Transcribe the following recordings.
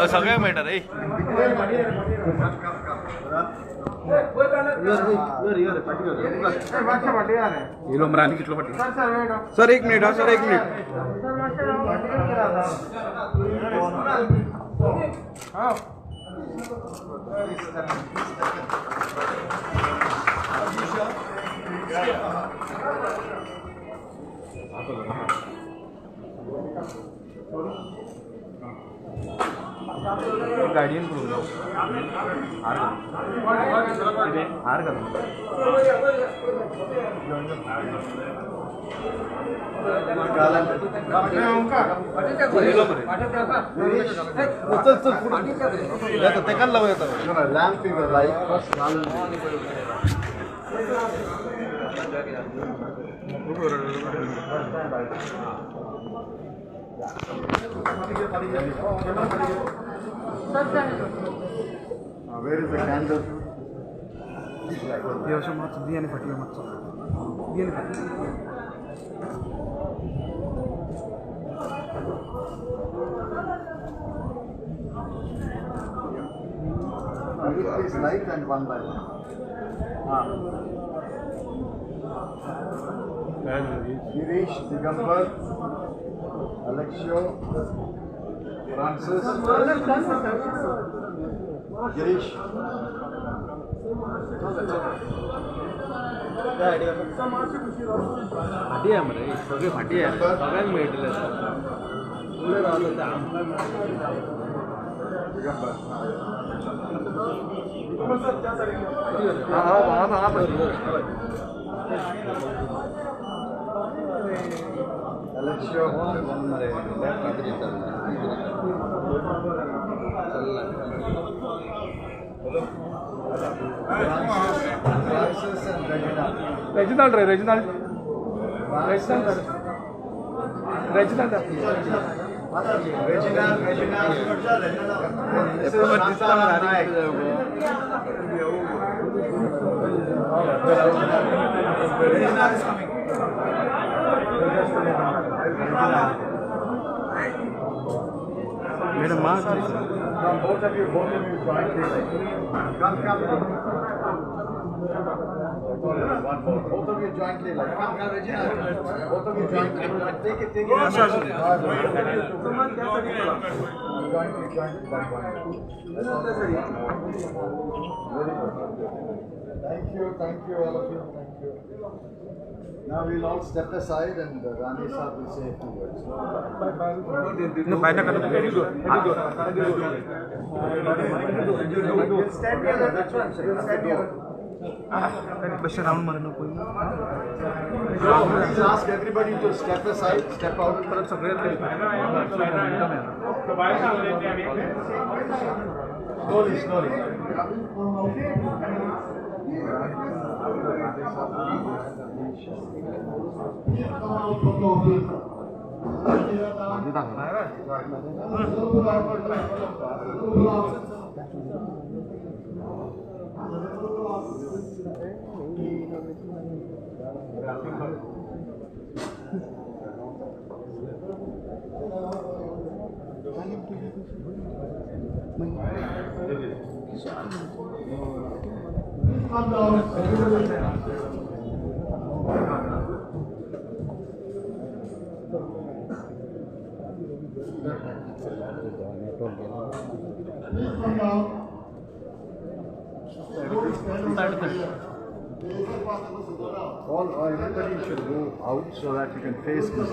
सगळ्यांक मेळटा रे येलो मरानी कितलो फाटी sir 1 minute sir 1 minute guardian program आर का where is the candle? ये वैसे मत दिया नहीं फटी मत दिया नहीं फटी Please light and one by one. Girish, Digambar, Alexio, Francis, Girish. फाटी आहे मरे सगळे फाटी आहे सगळ्यांक मेळटले उलय रावले ते Alexio, Francis and Reginald. Reginald. Reginald. Madam, Come, both of you jointly. Come. Both of you jointly. Come, Reginald. Both of you jointly. Take it. Jointly. That one. Very good. Thank you, all of you. Thank you. Now we'll all step aside and Rani Saab will say a few words. No, bye na karo. Very good. We'll stand here. That's one. We'll stand here. बस round मारना कोई Please ask everybody to step aside, step out. परत सगळे Slowly. Everybody should go out so that you can face me.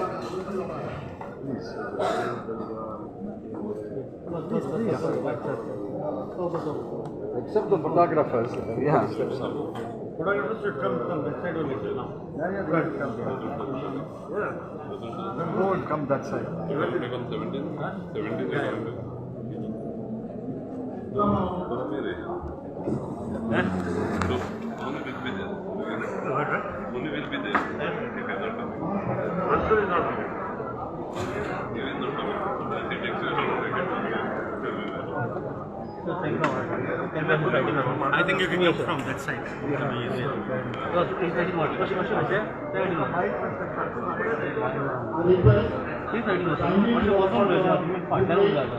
Please. Except the photographers. Yeah. Steps out. Photographers should come that side only. Yeah, go ahead, come. Yeah. Then go and come that side. I think you can come from that side. Yeah. ती side बसून फाटल्यान उडून जाता.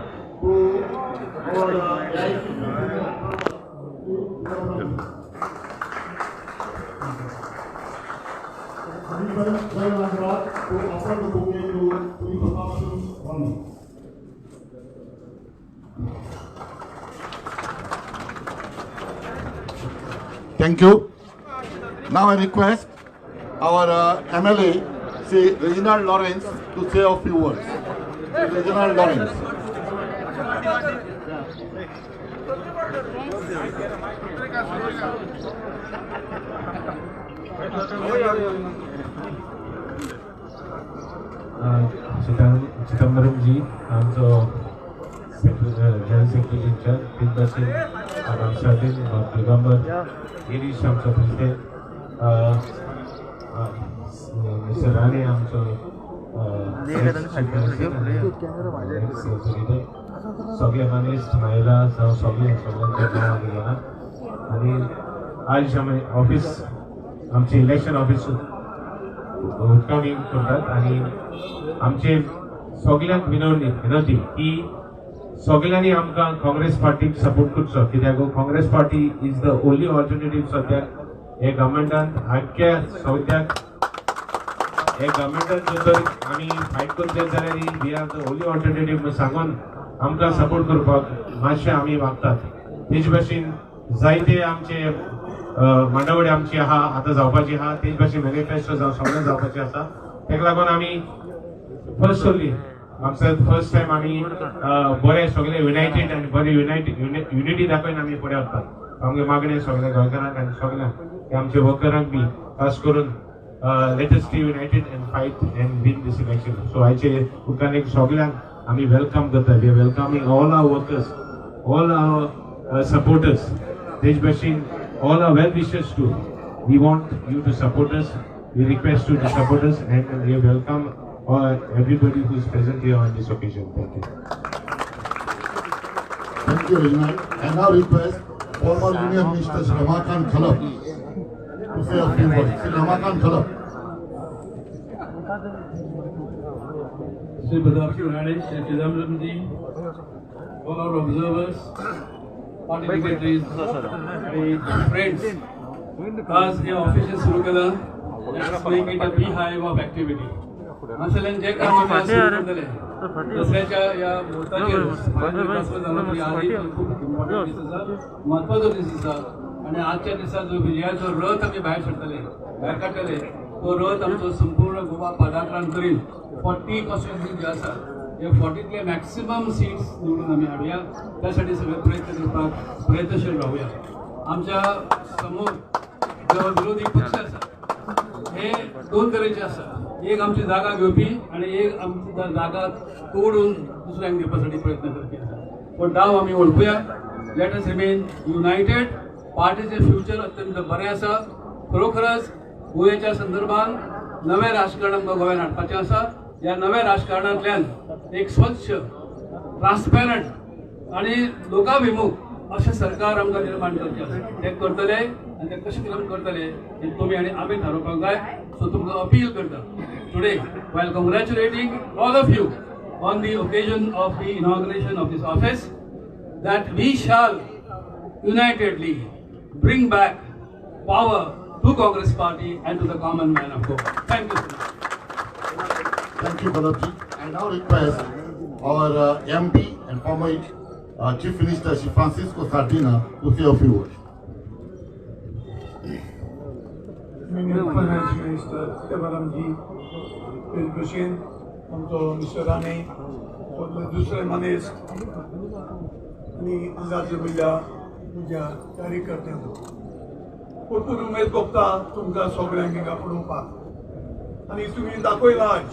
Thank you. Now I request our MLA, Sri Reginald Lawrence, to say a few words. Reginald Lawrence. Chidambaram जी आमचो general secretary in charge ते भाशेन आमच्यान दिगंबर गिरीश आमचो प्रेसिडेंट मिस्टर राणे आमचो सगळे मनीस महिला जावं सगळ्यांच्या नांवां घेना आनी आज आमी ऑफिस आमचे इलेक्शन ऑफिस उदकावणी करतात आणि आमचे सगळ्यांक विनंती की सगळ्यांनी आमकां काँग्रेस पार्टीक सपोर्ट करचो कित्याक Congress party is the only alternative सद्याक हे गव्हर्मेंटान आख्या सद्याक हे गव्हर्मेंटान जर तर आमी फायट करतले जाल्यार we are the only alternative म्हणून सांगून आमकां सपोर्ट करपाक मातशें आमी वागतात. तेच भाशेन जायते आमचे मंडवडी आमची आहा आतां जावपाची आहा तेच भाशेन मॅनिफेस्टो जावं सगळें जावपाचें आसा. तेका लागून आमी फर्स्ट फर्स्ट टायम आमी बरे सगळे युनायटेड आनी बरे युनिटी दाखोवन आमी फुडें वतात. आमगे मागणें सगळ्या गोंयकारांक आनी सगळ्यांक आमच्या वर्करांक बी खास करून let's stay united and fight and win this election. So आयचे उपरांत एक सगळ्यांक आमी वेलकम करता. We are welcoming all our workers, all our supporters. तेच भाशेन all our well wishes too. We want you to support us. We request you to support us and we welcome everybody who is present here on this occasion. Thank you. Thank you, Reginald. And now request former Union Minister Sri Ramakant Khalaf to say a few words. Sri Ramakant Khalaf. Sri Badapur Rani, Sri Chidambaram ji, all our observers, party secretaries, friends, आज हे office सुरू केला. Let's make it a beehive of activity. मसलन जे काम आम्ही आज सुरू केले दसऱ्याच्या या मुहूर्ताचेर खूप इम्पॉर्टंट दीस आसा, महत्वाचो दीस आसा आणि आजच्या दिसा जो विजयाचो रथ आमी भायर सरतले भायर काडटले तो रथ आमचो संपूर्ण गोवा पदार्पण करीन. 40 कॉन्स्टिट्युएन्सी जे आसा हे 40तले मॅक्सिमम सीट्स निवडून आमी हाडुया. त्यासाठी सगळे प्रयत्न करपाक प्रयत्नशील रावुया. आमच्या समोर जो विरोधी पक्ष आसा हे दोन तरेचे आसा. एक आमची जागा घेवपी आणि एक आमची जागा तोडून दुसऱ्यांक घेवपासाठी प्रयत्न करपी आसा. पण डाव आमी वळखुया. Let us remain united. पार्टीचे फ्युचर अत्यंत बरें आसा. खरोखरच गोंयच्या संदर्भात नवे राजकारण आमकां गोंयांत हाडपाचें आसा. ह्या नव्या राजकारणांतल्यान एक स्वच्छ ट्रान्सपेरंट आणि लोकाभिमुख अशें सरकार आमकां निर्माण करचें आसा. ते करतले आनी ते कशें तरेन करतले हे तुमी आनी आमी थारोवपाक जाय. सो तुमकां अपील करता today while congratulating all of you on the occasion of the inauguration of this office that we shall unitedly bring back power to Congress Party and to the common man of Goa. Thank you so much. Thank you, Balaji. And now request our MP and former Chief Minister Sri Francisco Sardina to say a few words. Finance Minister Devaram ji, His Bhushin, आमचो mister Rane, सगळे दुसरे मनीस आनी हांगा जमिल्ल्या म्हज्या कार्यकर्त्यांक परतून उमेद भोगता तुमकां सगळ्यांक हिंगा पळोवपाक. आनी तुमी दाखयला आज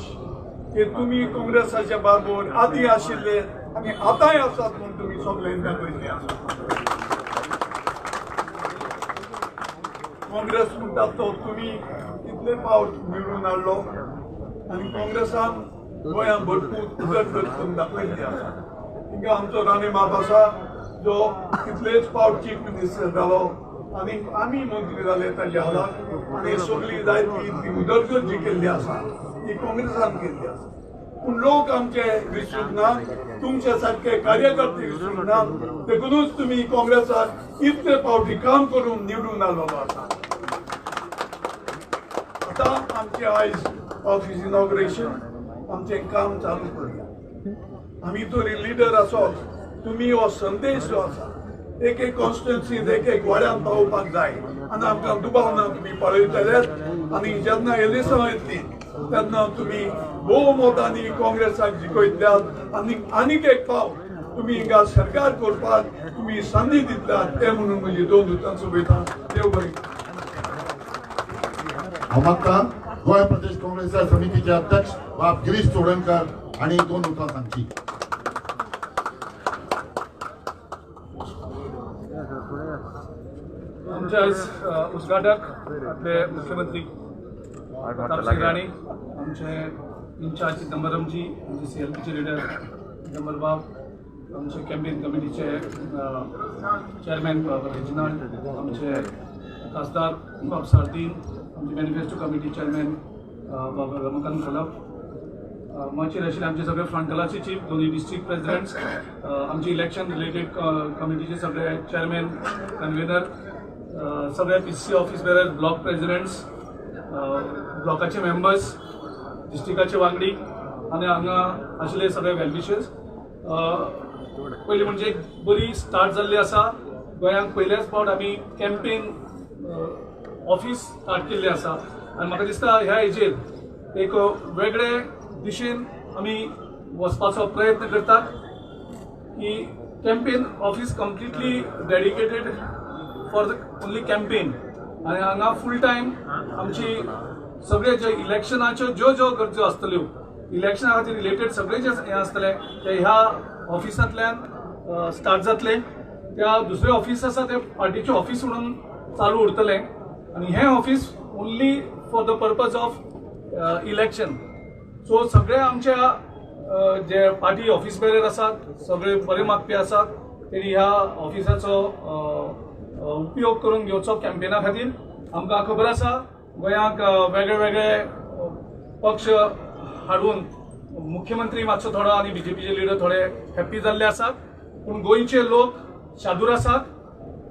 की तुमी काँग्रेसाच्या बारबर आदीं आशिल्ले आनी आतांय आसात म्हूण तुमी सगळ्यांक दाखयल्ले आसा. काँग्रेस म्हणटा तो तुमी कितले फावट निवडून हाडलो आनी काँग्रेसान गोंयांत भरपूर उदक करून दाखयल्ली आसा. हिंगा आमचो राणे बाब आसा जो कितलेच फावट चीफ मिनिस्टर जालो आनी आमी मंत्री जाले ताच्या हालाक. आनी सगळी जायती ती उदरगत जी केल्ली आसा ती काँग्रेसान केल्ली आसा. पूण लोक आमचे विसरूंक ना, तुमचे सारखे कार्यकर्ते विसरूंक ना, देखूनच तुम्ही काँग्रेसाक इतले फावटी काम करून निवडून आलेलो आसा. आता आमचे आयज ऑफिस इनॉग्रेशन आमचें काम चालू करूया. आमी तरी लिडर आसोत, तुमी हो संदेश जो आसा एक कॉन्स्टिट्युन्सींत एक वाड्यान पावोवपाक जाय आनी आमकां दुबाव ना. तुमी पळयतलेत आनी जेन्ना इलेक्शनां येतली तेन्ना तुमी भोवमतांनी काँग्रेसाक जिखयतल्यात आनी आनीक एक फावट तुमी हिंगा सरकार करपाक तुमी संदी दितल्यात. ते म्हणून म्हजी 2 उतां सोंपयता. देव बरें. हांव मागता गोंय प्रदेश काँग्रेस समितीचे अध्यक्ष बाब गिरीश चोडणकर आणि 2 उतां सांगची. आमचे आज उद्घाटक आपले मुख्यमंत्री प्रताप सिंग राणे, आमचे इंचार्ज चिदंबरमजी, आमचे CLPचे लिडर चिदंबर बाब, आमचे कॅम्पेन कमिटीचे चेअरमॅन रिजनल, आमचे खासदार बाब सारदीन, आमचे मॅनिफेस्टो कमिटी चेअरमॅन बाब रमाकांत खलप, माचीर आशिल्ले आमचे सगळे फ्रंटलाचे चीफ, दोन्ही डिस्ट्रिक्ट प्रेसिडेंट्स, आमचे इलेक्शन रिलेटेड कमिटीचे सगळे चेअरमॅन, कन्व्हेनर, सगळे PCC office bearer, block presidents, ब्लॉकाचे मेंबर्स, डिस्ट्रिक्टाचे वांगडी आनी हांगा आशिल्ले सगळे वेलविशर्स. पयलीं म्हणजे एक बरी स्टार्ट जाल्ली आसा. गोंयांत पयलेच फावट आमी कॅम्पेन ऑफिस स्टार्ट केल्लें आसा आनी म्हाका दिसता ह्या हेजेर एक वेगळे दिशेन आमी वचपाचो प्रयत्न करतात की campaign office completely dedicated for the only campaign आनी हांगा फूल टायम आमची सगळे जे इलेक्शनाच्यो ज्यो गरजो आसतल्यो, इलेक्शना खातीर रिलेटेड सगळे जे हें आसतलें ते ह्या ऑफिसांतल्यान स्टार्ट जातले. त्या दुसरें ऑफिस आसा तें पार्टीचें ऑफिस म्हणून चालू उरतलें आनी हें office only for the purpose of election. So सगळे आमच्या जे पार्टी ऑफिस बेरर आसात, सगळे बरे मागपी आसात, तेणी ह्या ऑफिसाचो उपयोग करून घेवचो कॅम्पेना खातीर. आमकां खबर आसा गोंयांक वेगळे वेगळे पक्ष हाडून मुख्यमंत्री मातसो थोडो आनी BJPचे लिडर थोडे हॅप्पी जाल्ले आसात, पूण गोंयचे लोक शादूर आसात.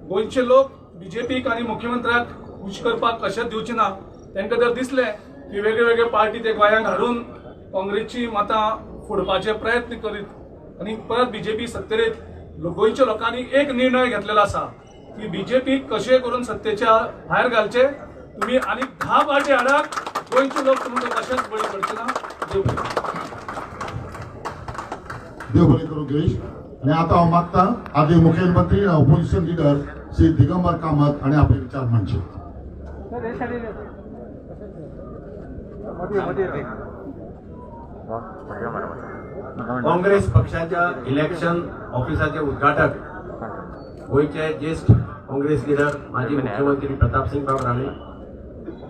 गोंयचे लोक BJPक आनी मुख्यमंत्र्याक खुश करपाक कशेंच दिवचे ना. तांकां जर दिसलें की वेगळे वेगळे पार्टी ते गोंयांक हाडून काँग्रेसची मतां फोडपाचे प्रयत्न करीत आनी परत BJP सत्तेर येत, गोंयच्या लोकांनी एक निर्णय घेतलेलो आसा की BJPक कशें करून सत्तेच्या भायर घालचे. तुम्ही आनी 10 पार्टी हाडात, गोंयचे लोक तुमकां कशेंच बळी पडचे ना. देव बरें करूं गिरीश. आणि आता हांव मागता आदी मुखेलमंत्री आणि ऑपोजिशन लिडर श्री दिगंबर कामत आणि आपले विचार मांडचे. काँग्रेस पक्षाच्या इलेक्शन ऑफिसाचे उद्घाटक गोयचे ज्येष्ठ काँग्रेस लीडर माजी मुख्यमंत्री प्रताप सिंग बाब राणे,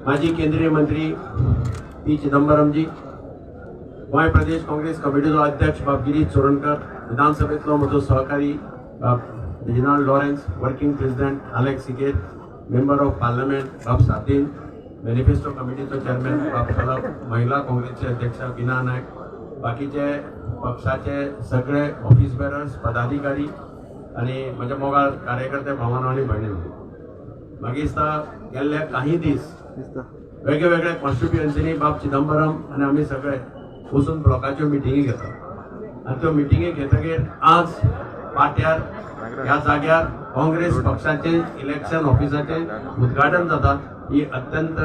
माजी केंद्रीय मंत्री P. चिदंबरमजी, गोंय प्रदेश काँग्रेस कमिटीचो अध्यक्ष बाब गिरीश चोडणकर, विधानसभेतलो म्हजो सहकारी बाब regional Lawrence, working president Alex सिकेर, मेंबर ऑफ पार्लमेंट बाब सारदीन, मॅनिफेस्टो कमिटीचो चेअरमॅन बाब खलप, महिला काँग्रेसचे अध्यक्ष बिना नायक, बाकीचे पक्षाचे सगळे ऑफिस बेरर्स, पदाधिकारी आणि म्हज्या मोगाळ कार्यकर्ते भावांनो आनी भयणींनो, म्हाका दिसता गेल्ले काही दीस वेगळे वेगळे कॉन्स्टिट्युएन्सीनी बाब चिदंबरम आनी आमी सगळे वचून ब्लॉकाच्यो मिटिंगी घेतात आनी त्यो मिटिंगी घेतकीर आज पाट्यार ह्या जाग्यार काँग्रेस पक्षाचे इलेक्शन ऑफिसाचे उद्घाटन जाता. ही अत्यंत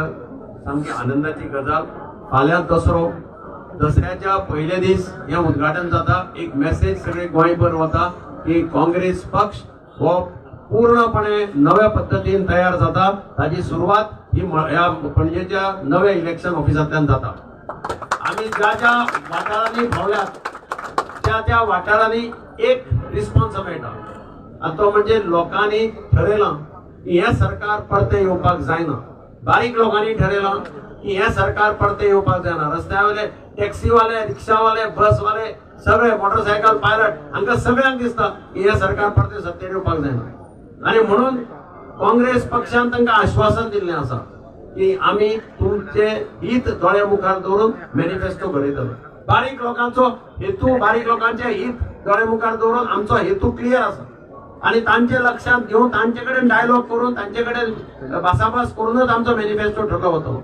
सामकी आनंदाची गजाल. फाल्यां दसऱ्याच्या पयले दीस हे उद्घाटन जाता. एक मेसेज सगळे गोंयभर वता की काँग्रेस पक्ष हो पूर्णपणे नव्या पद्धतीन तयार जाता. ताची सुरवात ही ह्या पणजेच्या नव्या इलेक्शन ऑफिसांतल्यान जाता. आम्ही ज्या ज्या वाठारांनी भोंवल्यात त्या वाठारांनी एक रिस्पॉन्स मेळटा आनी तो म्हणजे लोकांनी ठरयलां की हे सरकार परते येवपाक जायना. बारीक लोकांनी ठरयलां की हे सरकार परते येवपाक जायना. रस्त्यावयले टॅक्सीवाले, रिक्षावाले, बसवाले, सगळे मोटरसायकल पायलट हांकां सगळ्यांक दिसता की हे सरकार परते सत्तेर येवपाक जायना. आनी म्हणून काँग्रेस पक्षान तांकां आश्वासन दिल्लें आसा की आमी तुमचे हित दोळे मुखार दवरून मॅनिफेस्टो बरयतलो. बारीक लोकांचो हेतू बारीक लोकांचे हित दोळे मुखार दवरून आमचो हेतू क्लियर आसा आणि तांचे लक्षात घेऊन तांचे कडेन डायलॉग करून तांचे कडेन भासाभास करूनच आमचो मॅनिफेस्टो ठरवतो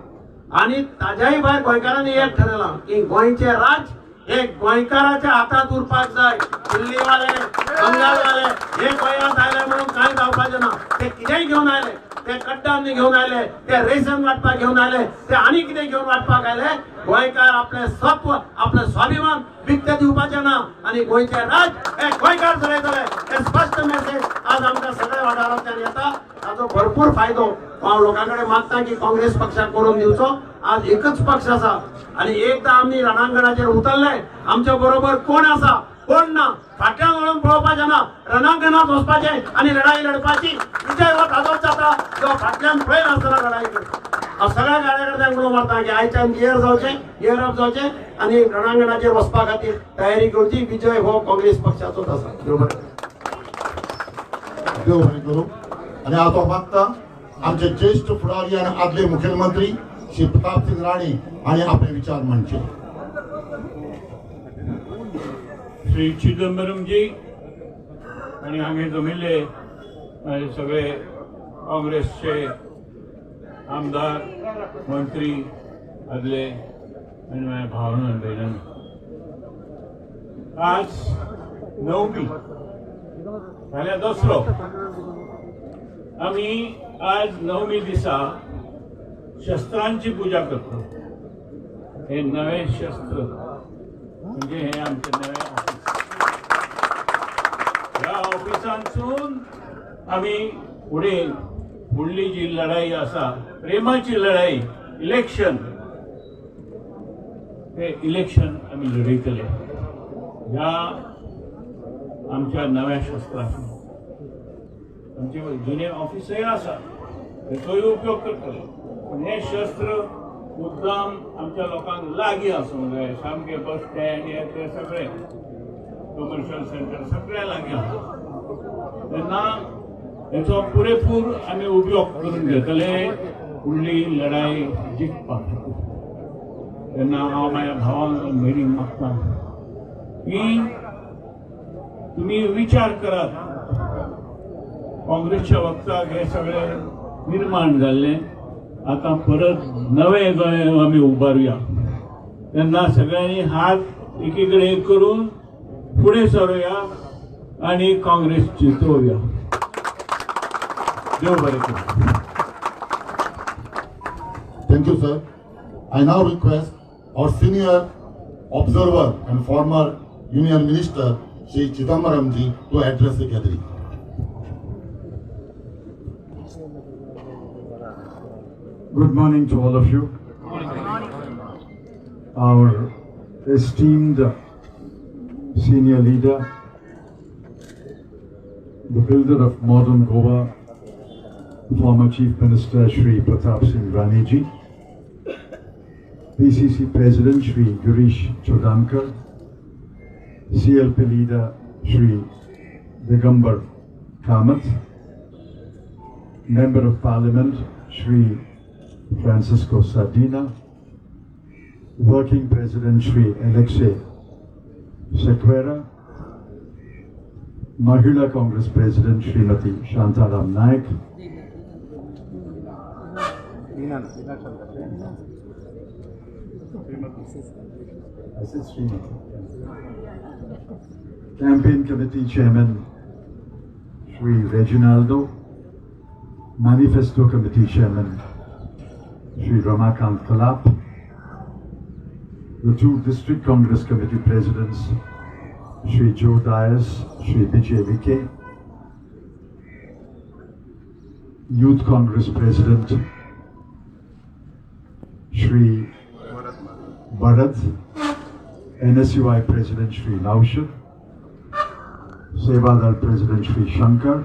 आणि ताज्याही भायर गोंयकारांनी एक ठरयलां की गोंयचे राज हे गोंयकाराच्या हातात उरपाक जाय. दिल्लीवाले बंगालवाले हे गोंयांत आयले म्हणून कांय जावपाचें ना. ते कितेंय घेवन आयले, ते कड्डांनी घेवन आयले, ते रेशन वाटपाक घेवन आयले, ते आनी कितें घेवन वाटपाक आयले. गोंयकार आपले सत्व आपले स्वाभिमान विकते दिवपाचें ना आणि गोंयचे राज हे गोंयकार चलयतले हे स्पश्ट मेसेज आज आमच्या सगळ्या वाठारांतल्यान येता. ताचो भरपूर फायदो हांव लोकां कडेन मागता की काँग्रेस पक्षाक करून दिवचो. आज एकच पक्ष आसा आणि एकदा आमी रणांगणाचेर उतरले आमच्या बरोबर कोण आसा कोण ना फाटल्यान वळून पळोवपाचें ना. रणांगणात वचपाचें आणि लढाई लढपाची. विजय हो ताजोच जाता जो फाटल्यान पळय नासतना लढाई करता. हांव सगळ्या कार्यकर्त्यांक उलो मारता की आयच्यान गियर जावचें गियर अप जावचें आणि रणांगणाचेर वचपा खातीर तयारी करची. विजय हो काँग्रेस पक्षाचोच आसा. देव बरें करूं. आणि हांव मागता आमचे ज्येष्ठ फुडारी आणि आदले मुखेलमंत्री श्री प्रताप सिंग राणे आणि आपले विचार मांडचे. श्री चिदंबरम जी आणि हांगे जमिल्ले सगळे काँग्रेसचे आमदार मंत्री आदले आनी माझ्या भावना भयणां आज 9 फाल्यां दसरो आमी आज 9 दिसा शस्त्रांची पूजा करतो. हे नवे शस्त्र म्हणजे हे आमचे नवे ऑफिस. ह्या ऑफिसांसून आम्ही फुडली जी लढाई आसा प्रेमाची लढाई इलेक्शन हे इलेक्शन आम्ही लढयतले ह्या आमच्या नव्या शस्त्रांनी. आमचे जुने ऑफिसय आसा तेचोय उपयोग करतले पण हे शस्त्र मुद्दाम आमच्या लोकांक लागीं आसूंक जाय. सामके बस स्टँड हे ते सगळे कमर्शियल सेंटर सगळ्या लागीं आसा तेन्ना हेचो पुरेपूर आमी उपयोग करून घेतले फुडली लढाई जिखपाक. तेन्ना हांव म्हाज्या भावांक भयणीक मागता की तुमी विचार करात. काँग्रेसच्या वखदाक हे सगळे निर्माण जाल्ले आता परत नवे गोंय आमी उबारुया. तेन्ना सगळ्यांनी हात एकीकडे करून फुडें सरूया आणि काँग्रेस जितोवया. देव बरें करूं. Thank you, sir. I now request our senior observer and former Union Minister, Shri Chidambaram ji, to address the gathering. Good morning to all of you. Our esteemed senior leader, the builder of modern Goa, former Chief Minister Shri Pratap Singh Rane ji, PCC President Shri Girish Chodhankar, CLP leader Shri Digambar Kamath, Member of Parliament Shri Francisco Sardina, Working President Shri Alexei Sequeira, Mahila Congress President Srimati Shantaram Naik, Campaign Committee Chairman Shri Reginaldo, Manifesto Committee Chairman Shri Ramakant Kalap, the two District Congress Committee Presidents Shri Joe Dias, Shri Vijay Vike, Youth Congress President Shri Bharat, NSUI President Shri Naushad, Sevadal President Shri Shankar,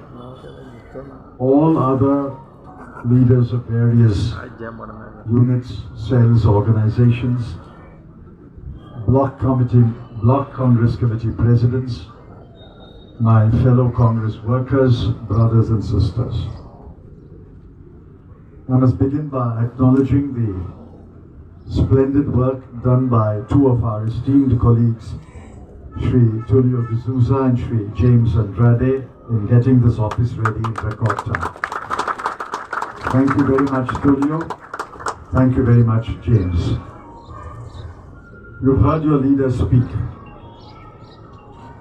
all other leaders of various units, cells, organizations, block Congress Committee Presidents, my fellow Congress workers, brothers and sisters. I must begin by acknowledging the splendid work done by two of our esteemed colleagues, Shri Tulio D'Souza and Shri James Andrade, in getting this office ready in record time. Thank you very much, Tulio. Thank you very much, James. You've heard your leaders speak.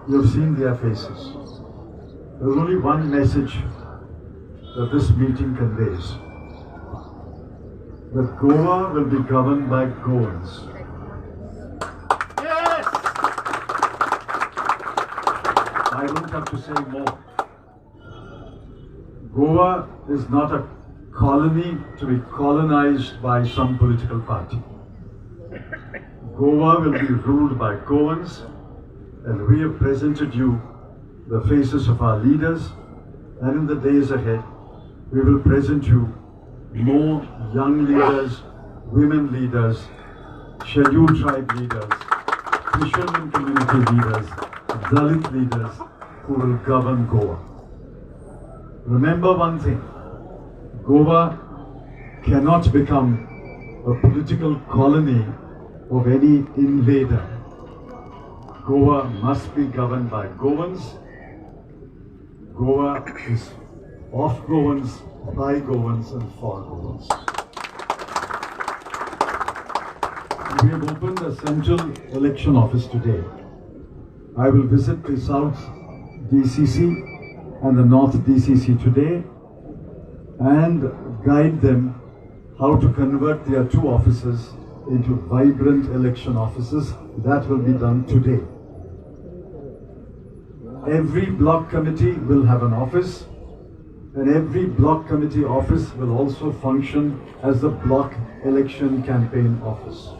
You've seen their faces. There's only one message that this meeting conveys: that Goa will be governed by Goans. Yes! I don't have to say more. Goa is not a colony to be colonized by some political party. Goa will be ruled by Goans, and we have presented you the faces of our leaders, and in the days ahead, we will present you more young leaders, women leaders, scheduled tribe leaders, fishermen community leaders, Dalit leaders who will govern Goa. Remember one thing: Goa cannot become a political colony of any invader. Goa must be governed by Goans. Goa is of Goans, by Goans and for Goans. We have opened a central election office today. I will visit the South DCC and the North DCC today and guide them how to convert their two offices into vibrant election offices. That will be done today. Every block committee will have an office, and every block committee office will also function as the block election campaign office.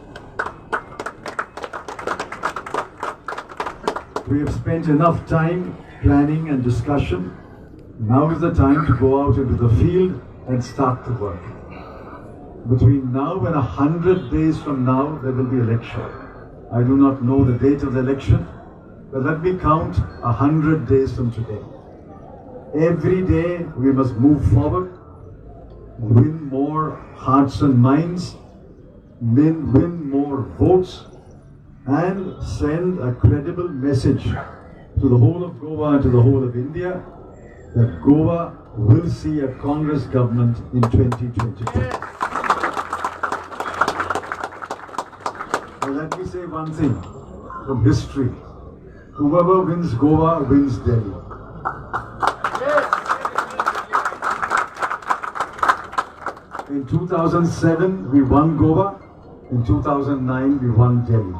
We have spent enough time planning and discussion. Now is the time to go out into the field and start the work. Between now and 100 days from now, there will be election. I do not know the date of the election, but let me count 100 days from today. Every day we must move forward, win more hearts and minds, win more votes, and send a credible message to the whole of Goa and to the whole of India that Goa will see a Congress government in 2022. Now let me say one thing from history: whoever wins Goa wins Delhi. In 2007 we won Goa, in 2009 we won Delhi.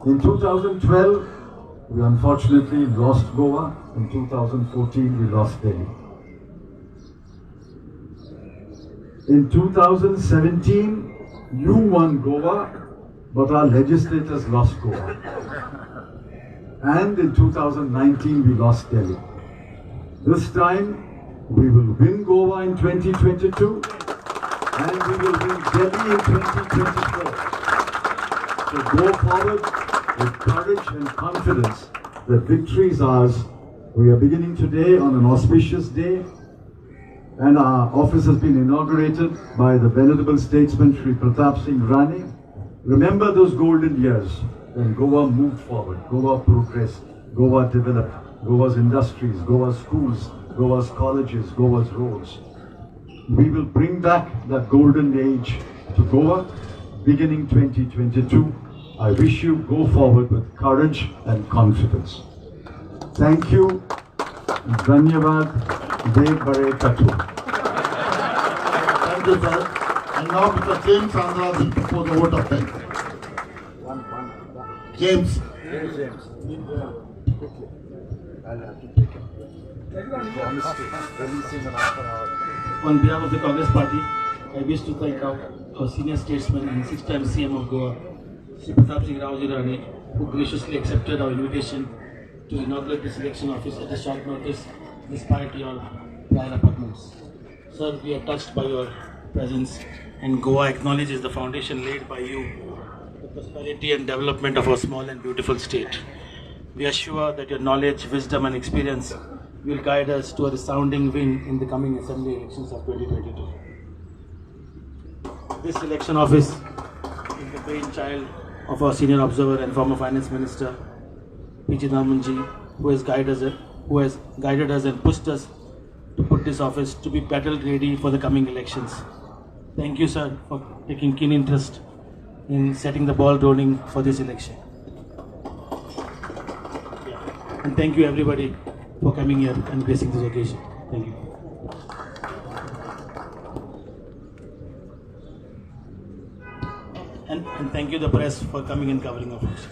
In 2012 we unfortunately lost Goa, in 2014 we lost Delhi. In 2017 you won Goa, but our legislators lost Goa. And in 2019 we lost Delhi. This time we will win Goa in 2022 and we will win Delhi in 2024. So go forward with courage and confidence that victory is ours. We are beginning today on an auspicious day, and our office has been inaugurated by the venerable statesman Shri Pratap Singh Rane. Remember those golden years when Goa moved forward, Goa progressed, Goa developed, Goa's industries, Goa's schools, Goa's colleges, Goa's roads. We will bring back that golden age to Goa beginning 2022. I wish you go forward with courage and confidence. Thank you. Dhanyavad. Dev Bare Katu. Thank you, sir. And now Mr. James Andrade will propose a vote of thanks. James. On behalf of the Congress Party, I wish to thank our senior statesman and 6-time CM of Goa, Shri Pratap Singh Rane, who graciously accepted our invitation to inaugurate this election office at a short notice despite your prior appointments. Sir, we are touched by your presence, and Goa acknowledges the foundation laid by you for the prosperity and development of our small and beautiful state. We are sure that your knowledge, wisdom and experience will guide us to a resounding win in the coming assembly elections of 2022. This election office brainchild of our senior observer and former finance minister, P. Chidambaramji, who has guided us and pushed us to put this office to be battle ready for the coming elections. Thank you, sir, for taking keen interest in setting the ball rolling for this election. And thank you everybody for coming here and gracing this occasion. Thank you. And thank you the press for coming and covering our function.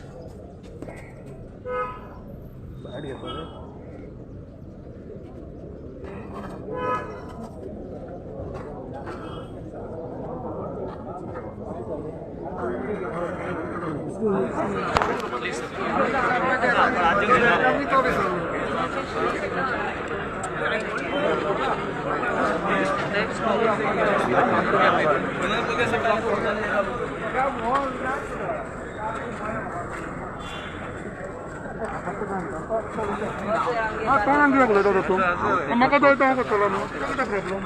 Tangan dia boleh duduk tu. Maka tu itu aku tolong. Tidak ada problem.